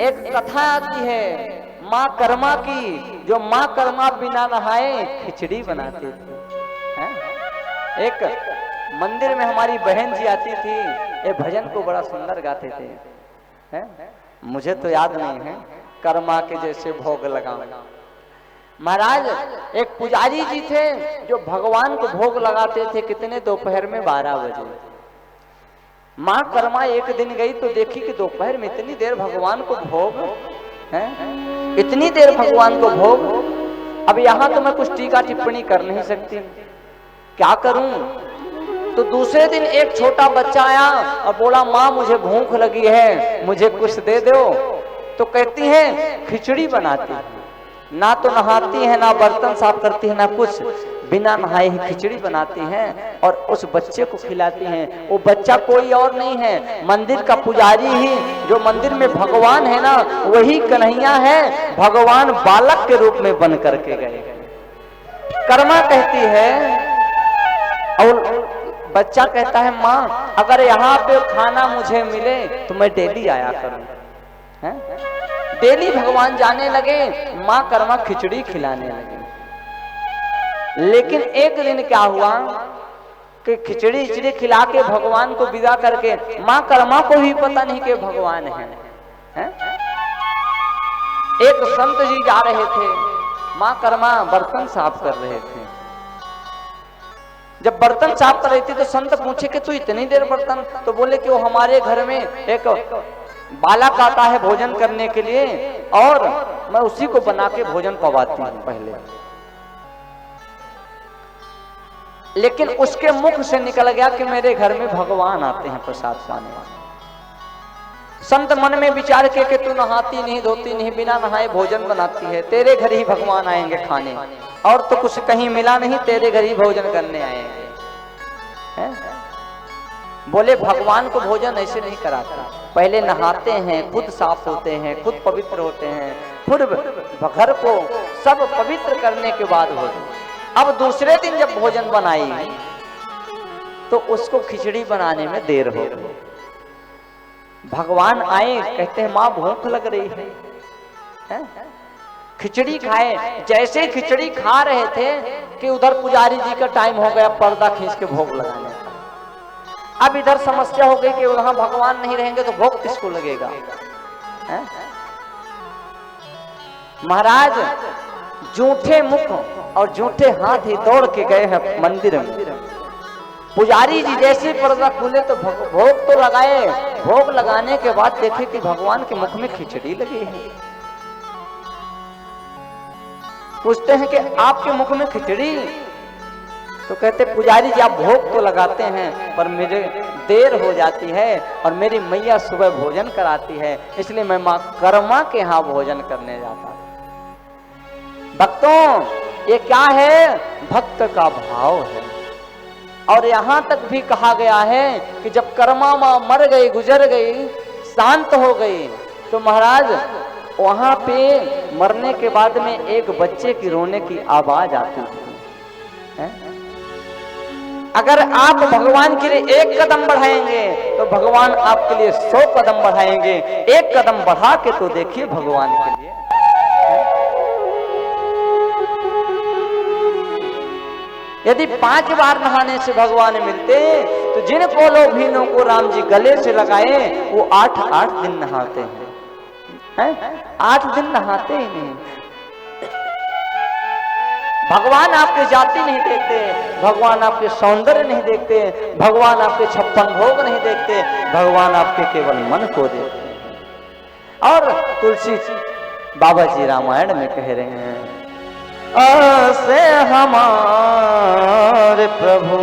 एक कथा आती है माँ कर्मा की, जो माँ कर्मा बिना नहाए खिचड़ी बनाती थी। एक मंदिर में हमारी बहन जी आती थी, ये भजन को बड़ा सुंदर गाते थे। मुझे तो याद नहीं है, कर्मा के जैसे भोग लगाओ। महाराज एक पुजारी जी थे जो भगवान को भोग लगाते थे, कितने, दोपहर में 12 बजे। माँ कर्मा एक दिन गई तो देखी कि दोपहर में इतनी देर भगवान को भोग है, इतनी देर भगवान को भोग। अब यहाँ तो मैं कुछ टीका टिप्पणी कर नहीं सकती, क्या करूं। तो दूसरे दिन एक छोटा बच्चा आया और बोला माँ मुझे भूख लगी है, मुझे कुछ दे दो। तो कहती है खिचड़ी बनाती है, ना तो नहाती है, ना बर्तन साफ करती है, ना कुछ, बिना नहाए ही खिचड़ी बनाती हैं और उस बच्चे को खिलाती हैं। वो बच्चा कोई और नहीं है, मंदिर का पुजारी ही, जो मंदिर में भगवान है ना, वही कन्हैया है, भगवान बालक के रूप में बन करके गए। कर्मा कहती है, और बच्चा कहता है माँ अगर यहाँ पे खाना मुझे मिले तो मैं डेली आया करूं। डेली भगवान जाने लगे, माँ कर्मा खिचड़ी खिलाने लगे। लेकिन एक दिन क्या हुआ कि खिचड़ी खिला के भगवान को विदा करके, माँ कर्मा को भी पता नहीं कि भगवान है। एक संत जी जा रहे थे, माँ कर्मा बर्तन साफ कर रहे थे। जब बर्तन साफ कर रही थी तो संत पूछे कि तू इतनी देर बर्तन, तो बोले कि वो हमारे घर में एक बालक आता है भोजन करने के लिए और मैं उसी को बना के भोजन पवाती हूँ पहले। लेकिन उसके मुख से निकल गया कि मेरे घर में भगवान आते हैं प्रसाद पाने वाले। संत मन में विचार किए कि तू नहाती नहीं, धोती नहीं, बिना नहाए भोजन बनाती है, तेरे घर ही भगवान आएंगे खाने, और तो कुछ कहीं मिला नहीं, तेरे घर ही भोजन करने आएंगे। बोले भगवान को भोजन ऐसे नहीं कराता, पहले नहाते हैं, खुद साफ होते हैं, खुद पवित्र होते हैं, खुद घर को सब पवित्र करने के बाद भोजन। अब दूसरे दिन जब भोजन बनाई तो उसको खिचड़ी बनाने में देर हो गई। भगवान आए, कहते हैं माँ भूख लग रही है, खिचड़ी खाए। जैसे खिचड़ी खा रहे थे कि उधर पुजारी जी का टाइम हो गया पर्दा खींच के भोग लगाने का। अब इधर समस्या हो गई कि वहां भगवान नहीं रहेंगे तो भोग किसको लगेगा। महाराज जूठे मुख और जूठे हाथ ही दौड़ के गए हैं मंदिर में। पुजारी जी जैसे पर्दा खुले तो भोग तो लगाए, भोग लगाने के बाद देखे कि भगवान के मुख में खिचड़ी लगी है। पूछते हैं कि आपके मुख में खिचड़ी, तो कहते पुजारी जी आप भोग तो लगाते हैं पर मुझे देर हो जाती है और मेरी मैया सुबह भोजन कराती है, इसलिए मैं माँ कर्मा के यहाँ भोजन करने जाता हूं। भक्तों ये क्या है, भक्त का भाव है। और यहां तक भी कहा गया है कि जब कर्मा माँ मर गई, गुजर गई, शांत हो गई, तो महाराज वहां पे मरने के बाद में एक बच्चे की रोने की आवाज आती है। अगर आप भगवान के लिए एक कदम बढ़ाएंगे तो भगवान आपके लिए 100 कदम बढ़ाएंगे। एक कदम बढ़ा के तो देखिए भगवान के लिए। यदि 5 बार नहाने से भगवान मिलते तो जिन कोलों भीनों को राम जी गले से लगाए वो 8 दिन नहाते हैं। 8 दिन नहाते ही नहीं। भगवान आपके जाति नहीं देखते, भगवान आपके सौंदर्य नहीं देखते, भगवान आपके 56 भोग नहीं देखते, भगवान आपके केवल मन को देखते। और तुलसी बाबा जी रामायण में कह रहे हैं, ऐसे हमारे प्रभु